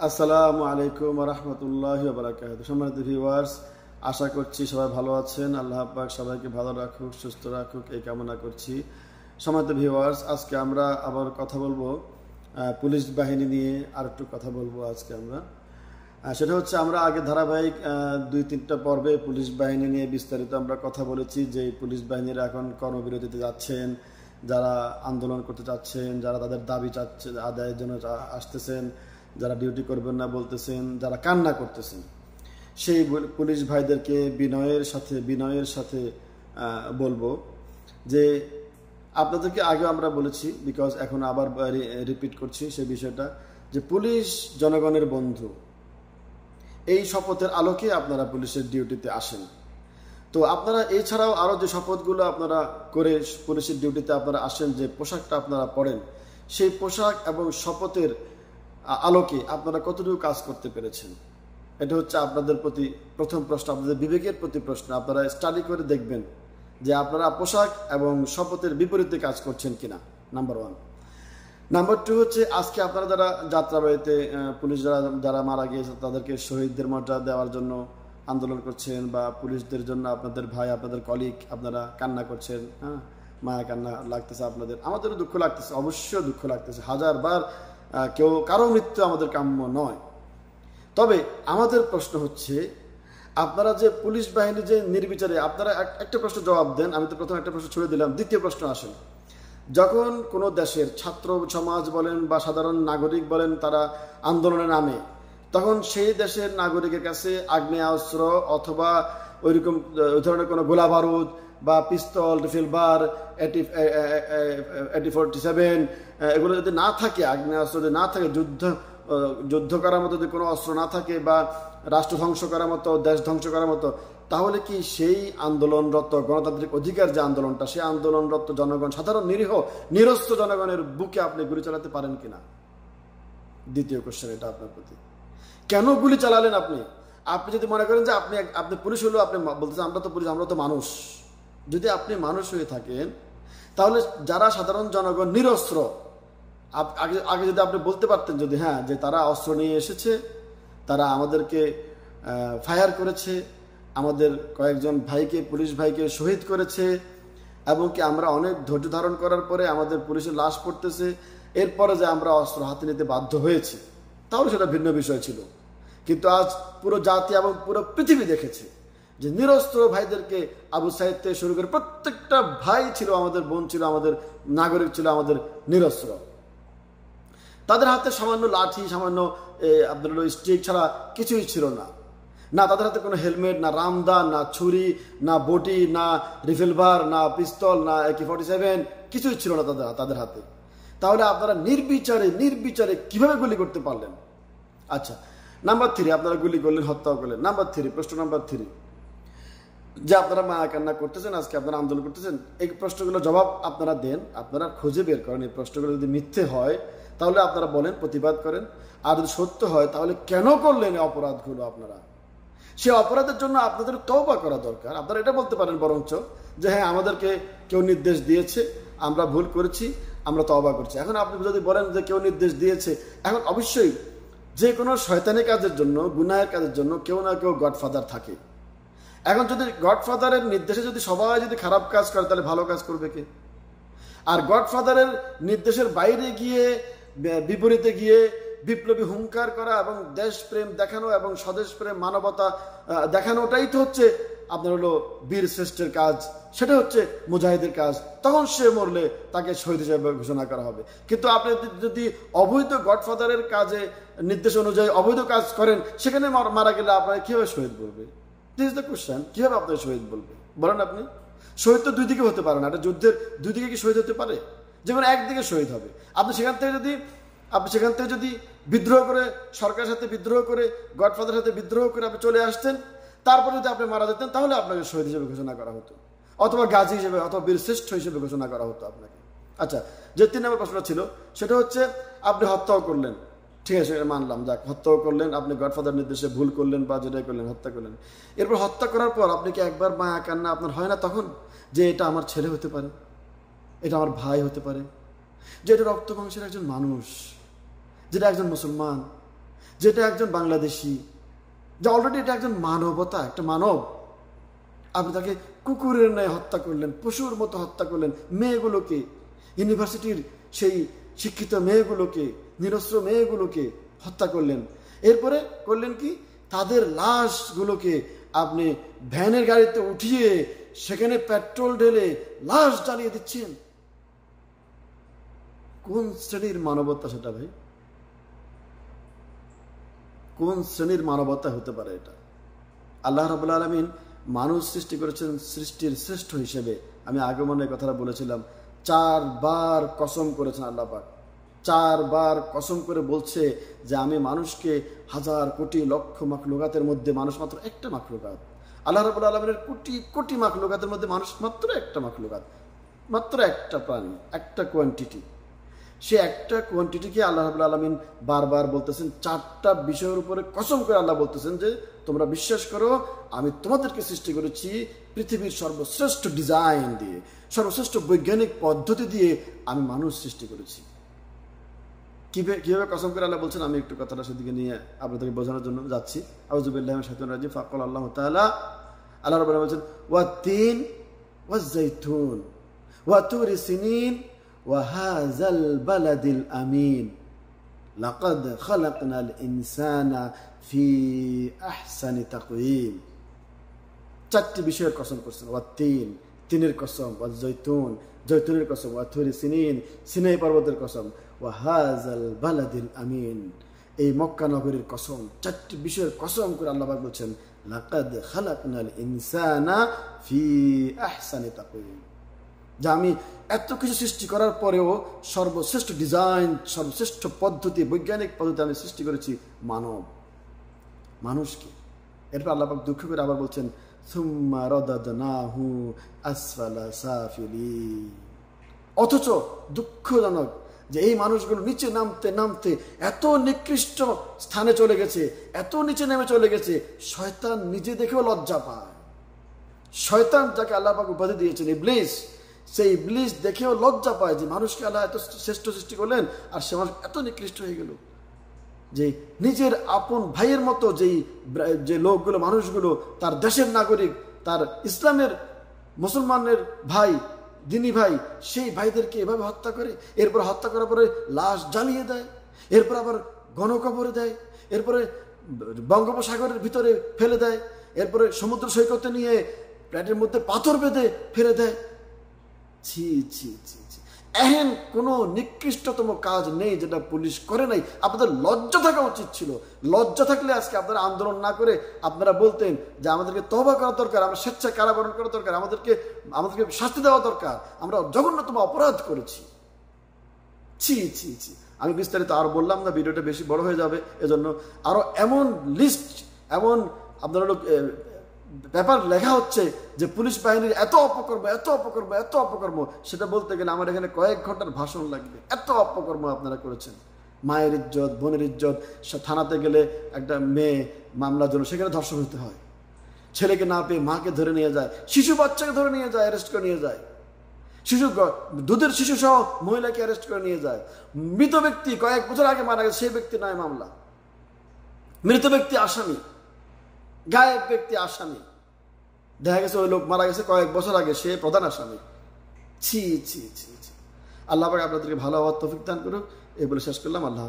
আসসালামু আলাইকুম ওয়া রাহমাতুল্লাহি ওয়া বারাকাতুহু। সম্মানিত ভিউয়ার্স, আশা করছি সবাই ভালো আছেন। আল্লাহ পাক সবাইকে ভালো রাখুক, সুস্থ রাখুক এই কামনা করছি। সম্মানিত ভিউয়ার্স, আজকে আমরা আবার কথা বলবো পুলিশ বাহিনী নিয়ে। আর একটু কথা বলবো আজকে আমরা, সেটা হচ্ছে আমরা আগে ধারাবাহিক 2-3টা পর্বে পুলিশ বাহিনী নিয়ে বিস্তারিত আমরা কথা বলেছি যে পুলিশ বাহিনীরা এখন কর্মবিরতিতে যাচ্ছেন, যারা আন্দোলন করতে চাচ্ছেন, যারা তাদের দাবি চাচ্ছে আদায়ের জন্য আসতেছেন, যারা ডিউটি করবেন না বলতেছেন, যারা কান্না করতেছেন, সেই পুলিশ ভাইদেরকে বিনয়ের সাথে বলবো যে আপনাদেরকে আগে আমরা বলেছি, বিকজ এখন আবার রিপিট করছি সেই বিষয়টা, যে পুলিশ জনগণের বন্ধু। এই শপথের আলোকে আপনারা পুলিশের ডিউটিতে আসেন। তো আপনারা এছাড়াও আরও যে শপথগুলো আপনারা করে পুলিশের ডিউটিতে আপনারা আসেন, যে পোশাকটা আপনারা পরেন, সেই পোশাক এবং শপথের আলোকে আপনারা কতটুকু কাজ করতে পেরেছেন, এটা হচ্ছে আপনাদের প্রতি প্রথম প্রশ্ন, আপনাদের বিবেকের প্রতি প্রশ্ন। আপনারা স্টাডি করে দেখবেন যে আপনারা পোশাক এবং শপথের বিপরীতে কাজ করছেন কিনা, নাম্বার 1। নাম্বার 2 হচ্ছে আজকে আপনারা যারা যাত্রাবাড়িতে পুলিশ যারা মারা গিয়েছে তাদেরকে শহীদদের মর্যাদা দেওয়ার জন্য আন্দোলন করছেন, বা পুলিশদের জন্য আপনাদের ভাই, আপনাদের কলিগ আপনারা কান্না করছেন, হ্যাঁ, মায়া কান্না লাগতেছে আপনাদের, আমাদেরও দুঃখ লাগতেছে, অবশ্যই দুঃখ লাগতেছে। হাজারবার কারো মৃত্যু আমাদের কাম্য নয়। তবে আমাদের প্রশ্ন হচ্ছে, আপনারা যে পুলিশ বাহিনী যে নির্বিচারে, আপনারা একটা প্রশ্ন জবাব দেন। আমি তো প্রথম একটা প্রশ্ন ছুড়ে দিলাম, দ্বিতীয় প্রশ্ন আসেন, যখন কোনো দেশের ছাত্র সমাজ বলেন বা সাধারণ নাগরিক বলেন তারা আন্দোলনে নামে, তখন সেই দেশের নাগরিকের কাছে আগ্নেয়াস্ত্র অথবা ওইরকম ওই ধরনের কোনো গোলা বারুদ বা পিস্তল, রিভলভার, AK-47 এগুলো যদি না থাকে, আগ্নেয়াস্ত্র যদি না থাকে, যুদ্ধ করার মতো যদি কোনো অস্ত্র না থাকে, বা রাষ্ট্র ধ্বংস করার মতো, দেশ ধ্বংস করার মতো, তাহলে কি সেই আন্দোলনরত গণতান্ত্রিক অধিকার যে আন্দোলনটা, সেই আন্দোলনরত জনগণ, সাধারণ নিরীহ নিরস্ত্র জনগণের বুকে আপনি গুলি চালাতে পারেন কিনা? দ্বিতীয় কোশ্চেন এটা আপনার প্রতি। কেন গুলি চালালেন আপনি? আপনি যদি মনে করেন যে আপনি পুলিশ হলেও আপনি বলতেছেন আমরা তো পুলিশ, আমরা তো মানুষ। যদি আপনি মানুষ হয়ে থাকেন, তাহলে যারা সাধারণ জনগণ নিরস্ত্র, আগে যদি আপনি বলতে পারতেন যদি হ্যাঁ, যে তারা অস্ত্র নিয়ে এসেছে, তারা আমাদেরকে ফায়ার করেছে, আমাদের কয়েকজন ভাইকে, পুলিশ ভাইকে শহীদ করেছে, এবং কি আমরা অনেক ধৈর্য ধারণ করার পরে আমাদের পুলিশের লাশ পড়তেছে, এরপরে যে আমরা অস্ত্র হাতে নিতে বাধ্য হয়েছি, তাহলে সেটা ভিন্ন বিষয় ছিল। কিন্তু আজ পুরো জাতি এবং পুরো পৃথিবী দেখেছে যে নিরস্ত্র ভাইদেরকে, আবু সাইদ থেকে শুরু করে প্রত্যেকটা ভাই ছিল, আমাদের বোন ছিল, আমাদের নাগরিক ছিল, আমাদের নিরস্ত্র। তাদের হাতে সামান্য লাঠি, সামান্য আপনার স্টিক ছাড়া কিছুই ছিল না। না তাদের হাতে কোনো হেলমেট, না রামদা, না ছুরি, না বটি, না রিভলভার, না পিস্তল, না AK-47, কিছুই ছিল না তাদের হাতে। তাহলে আপনারা নির্বিচারে কিভাবে গুলি করতে পারলেন? আচ্ছা, নাম্বার 3, আপনারা গুলি করলেন, হত্যাও করলেন। নাম্বার 3, প্রশ্ন নাম্বার 3, যে আপনারা মায়া কান্না করতেছেন, আজকে আপনারা আন্দোলন করতেছেন, এই প্রশ্নগুলো জবাব আপনারা দেন, আপনারা খুঁজে বের করেন। এই প্রশ্নগুলো যদি মিথ্যে হয় তাহলে আপনারা বলেন, প্রতিবাদ করেন। আর যদি সত্য হয় তাহলে কেন করলেন এই অপরাধগুলো? আপনারা সে অপরাধের জন্য আপনাদের তওবা করা দরকার। আপনারা এটা বলতে পারেন বরঞ্চ যে হ্যাঁ, আমাদেরকে কেউ নির্দেশ দিয়েছে, আমরা ভুল করেছি, আমরা তওবা করছি। এখন আপনি যদি বলেন যে কেউ নির্দেশ দিয়েছে, এখন অবশ্যই যে কোনো শয়তানি কাজের জন্য, গুনাহের কাজের জন্য কেউ না কেউ গডফাদার থাকে। এখন যদি গডফাদারের নির্দেশে যদি সবাই যদি খারাপ কাজ করে, তাহলে ভালো কাজ করবে কে? আর গডফাদারের নির্দেশের বাইরে গিয়ে, বিপরীতে গিয়ে বিপ্লবী হুঙ্কার করা এবং দেশপ্রেম দেখানো এবং স্বদেশ প্রেম, মানবতা দেখানোটাই তো হচ্ছে আপনার হলো বীর শ্রেষ্ঠের কাজ, সেটা হচ্ছে মুজাহিদের কাজ। তখন সে মরলে তাকে শহীদ হিসেবে ঘোষণা করা হবে। কিন্তু আপনি যদি অবৈধ গডফাদারের কাজে, নির্দেশ অনুযায়ী অবৈধ কাজ করেন, সেখানে মারা গেলে আপনাকে কিভাবে শহীদ বলবে? দিস ইজ দ্য কোশ্চেন, কিভাবে আপনাকে শহীদ বলবে বলেন? আপনি শহীদ তো দুই দিকে হতে পারে না। একটা যুদ্ধের দুই দিকে কি শহীদ হতে পারে? যেমন একদিকে শহীদ হবে। আপনি সেখান থেকে যদি বিদ্রোহ করে, সরকারের সাথে বিদ্রোহ করে, গডফাদারের সাথে বিদ্রোহ করে আপনি চলে আসতেন, তারপরে যদি আপনি মারা যেতেন, তাহলে আপনাকে শহীদ হিসেবে ঘোষণা করা হতো, অথবা গাজী হিসেবে, অথবা বীর শ্রেষ্ঠ হিসেবে ঘোষণা করা হতো আপনাকে। আচ্ছা, যে 3 নম্বর প্রশ্ন ছিল, সেটা হচ্ছে আপনি হত্যাও করলেন, ঠিক আছে, মানলাম, যাক, হত্যাও করলেন, আপনি গডফাদার নির্দেশে ভুল করলেন বা যেটাই করলেন, হত্যা করলেন। এরপর হত্যা করার পর আপনি কি একবার মায়া কান্না আপনার হয় না তখন, যে এটা আমার ছেলে হতে পারে, এটা আমার ভাই হতে পারে, যে এটা রক্ত বংশের একজন মানুষ, যেটা একজন মুসলমান, যেটা একজন বাংলাদেশি, যে অলরেডি এটা একজন মানবতা, একটা মানব, আপনি তাকে কুকুরের ন্যায় হত্যা করলেন, পশুর মতো হত্যা করলেন। মেয়েগুলোকে, ইউনিভার্সিটির সেই শিক্ষিত মেয়েগুলোকে, নিরস্ত্র মেয়েগুলোকে হত্যা করলেন। এরপরে করলেন কি, তাদের লাশগুলোকে আপনি ভ্যানের গাড়িতে উঠিয়ে সেখানে পেট্রোল ঢেলে লাশ জ্বালিয়ে দিচ্ছেন। কোন শ্রেণীর মানবতা সেটা ভাই? কোন শ্রেণীর মানবতা হতে পারে এটা? আল্লাহ রাব্বুল আলামিন মানুষ সৃষ্টি করেছেন সৃষ্টির শ্রেষ্ঠ হিসেবে। আমি আগমনের কথাটা বলেছিলাম, 4 বার কসম করেছেন আল্লাহ পাক, 4 বার কসম করে বলছে যে আমি মানুষকে হাজার কোটি লক্ষ মাখলুকাতের মধ্যে মানুষ মাত্র একটা মাখলুকাত। আল্লাহ রাব্বুল আলামিনের কোটি কোটি মাখলুকাতের মধ্যে মানুষ মাত্র একটা মাখলুকাত, মাত্র একটা প্রাণী, একটা কোয়ান্টিটি। সে একটা কোয়ান্টিটিকে আল্লাহ রাব্বুল আলামিন বারবার বলতেছেন, 4টা বিষয়ের উপরে কসম করে আল্লাহ বলতেছেন যে তোমরা বিশ্বাস করো, আমি তোমাদেরকে সৃষ্টি করেছি পৃথিবীর সর্বশ্রেষ্ঠ ডিজাইন দিয়ে, সর্বশ্রেষ্ঠ বৈজ্ঞানিক পদ্ধতি দিয়ে আমি মানুষ সৃষ্টি করেছি। কিভাবে কসম করে আল্লাহ বলছেন, আমি একটু কথাটা সেদিকে নিয়ে আপনাদেরকে বোঝানোর জন্য যাচ্ছি। আউযু বিল্লাহি মিনাশ শাইতানির রাজিম। ফাকাল আল্লাহু তাআলা, আল্লাহ রাব্বুল আলামিন বলছেন, ওয়াত-তিন ওয়াজ-যাইতুন ওয়া তুরি সিনিন ওয়া হাযাল বালাদিল আমিন লাকাদ খালাকনাল ইনসানা ফি আহসানি তাকওয়িম। 4টি বিষয়ের কসম করছেন। ওয়াত-তিন, তিনের কসম, ওয়াজ-যাইতুন, জৈতুনের কসম, ওয়া তুরি সিনিন, সিনাই পর্বতের কসম, ওয়া হাযাল বালাদিল আমিন, এই মক্কা নগরীর কসম। 4টি বিষয়ের কসম করে আল্লাহ পাক বলছেন, লাকাদ খালাকনাল ইনসানা ফি আহসানি তাকওয়িম, যে আমি এত কিছু সৃষ্টি করার পরেও সর্বশ্রেষ্ঠ ডিজাইন, সর্বশ্রেষ্ঠ পদ্ধতি, বৈজ্ঞানিক পদ্ধতি আমি সৃষ্টি করেছি মানুষকে। এরপর আল্লাহ পাক দুঃখ করে আবার বলছেন, সুম্মা রাদাদনাহু আসফালা সাফিলিন। অথচ দুঃখজনক যে এই মানুষগুলো নিচে নামতে নামতে এত নিকৃষ্ট স্থানে চলে গেছে, এত নিচে নেমে চলে গেছে, শয়তান নিজে দেখেও লজ্জা পায়। শয়তান যাকে আল্লাহ পাক উপাধি দিয়েছেন ইবলিস, সেই ইবলিস দেখেও লজ্জা পায় যে মানুষকে আল্লাহ এত শ্রেষ্ঠ সৃষ্টি করলেন আর সে মানুষ এত নিকৃষ্ট হয়ে গেল। যে নিজের আপন ভাইয়ের মতো যে লোকগুলো, মানুষগুলো, তার দেশের নাগরিক, তার ইসলামের মুসলমানের ভাই, দিনী ভাই, সেই ভাইদেরকে এভাবে হত্যা করে, এরপর হত্যা করার পরে লাশ জ্বালিয়ে দেয়, এরপর আবার গণকবরে দেয়, এরপরে বঙ্গোপসাগরের ভিতরে ফেলে দেয়, এরপরে সমুদ্র সৈকতে নিয়ে প্লেটের মধ্যে পাথর বেঁধে ফেলে দেয়। ছি ছি ছি ছি, এহেন কোনো নিকৃষ্টতম কাজ নেই যেটা পুলিশ করে নাই। আপনাদের লজ্জা থাকা উচিত ছিল। লজ্জা থাকলে আজকে আপনারা আন্দোলন না করে আপনারা বলতেন যে আমাদেরকে তওবা করা দরকার, আমরা স্বেচ্ছায় কারাবরণ করা দরকার, আমাদেরকে শাস্তি দেওয়া দরকার, আমরা জঘন্যতম অপরাধ করেছি। ছি ছি ছি, আমি বিস্তারিত আর বললাম না, ভিডিওটা বেশি বড় হয়ে যাবে, এজন্য আরো এমন লিস্ট, এমন আপনারা ব্যাপার লেখা হচ্ছে যে পুলিশ বাহিনীর এত অপকর্ম, এত অপকর্ম, এত অপকর্ম, সেটা বলতে গেলে আমার এখানে কয়েক ঘন্টার ভাষণ লাগবে। এত অপকর্ম আপনারা করেছেন। মায়ের ইজ্জত, বোনের ইজ্জত, থানাতে গেলে একটা মেয়ে মামলার জন্য সেখানে ধর্ষণ হতে হয়, ছেলেকে না পেয়ে মাকে ধরে নিয়ে যায়, শিশু বাচ্চাকে ধরে নিয়ে যায়, অ্যারেস্ট করে নিয়ে যায়, দুধের শিশু সহ মহিলাকে অ্যারেস্ট করে নিয়ে যায়। মৃত ব্যক্তি কয়েক বছর আগে মারা গেছে, সেই ব্যক্তি নয় মামলা, মৃত ব্যক্তি আসামি, গায়েব ব্যক্তি আসামি, দেখা গেছে ওই লোক মারা গেছে কয়েক বছর আগে, সে প্রধান আসামি। ছি ছি ছি ছি, আল্লাহ পাক আপনাদেরকে ভালো হওয়ার তৌফিক দান করুক। এই বলে শেষ করলাম। আল্লাহ।